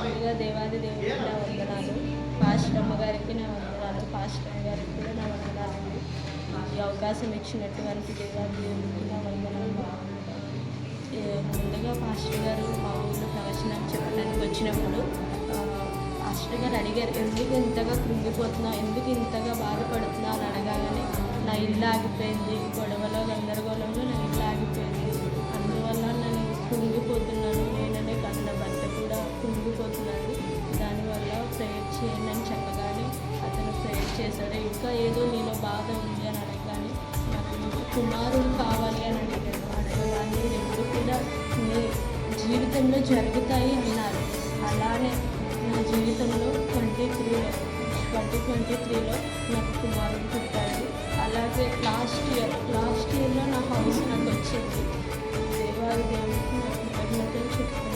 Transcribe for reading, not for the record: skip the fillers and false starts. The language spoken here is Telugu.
ముందుగా దేవాది దేవుడికి నా వందనాలు, పాస్టర్ అమ్మగారికి నా వందనాలు, పాస్టర్ గారికి కూడా నా వందనాలండి. ఈ అవకాశం ఇచ్చినటువంటి దేవాది దేవుడికి నా వందనాలు. ముందుగా పాస్టర్ గారు మా ఊళ్ళో ప్రవచనం చెప్పడానికి వచ్చినప్పుడు పాస్టర్ గారు అడిగారు, ఎందుకు ఇంతగా కృంగిపోతున్నావు, ఎందుకు ఇంతగా బాధపడుతున్నావు అని అడగాలని, నా ఇల్లు ఆగిపోయింది, గొడవలో గందరగోళంలో నా ఇల్లు ఆగిపోయింది, అందువల్ల నేను కృంగిపోతున్నాను, నేననే కన్న భర్త కూడా కృంగిపోతున్నాను, దానివల్ల ప్రేయర్ చేయండి అని చెప్పగానే అతను ప్రేయర్ చేశాడు. ఇంకా ఏదో నీలో బాధ ఉంది అని అడగగానే నాకు కుమారుడు కావాలి అని అడిగాడు. అడగగానే రెండు కూడా నీ జీవితంలో జరుగుతాయి అన్నారు. అలానే నా జీవితంలో 2023లో నాకు కుమారుడు పుట్టాడు. అలాగే లాస్ట్ ఇయర్లో నా హౌస్ నాకు వచ్చింది. దేవాది దేవుడికి నాకు కృతజ్ఞతలు చెప్తాను.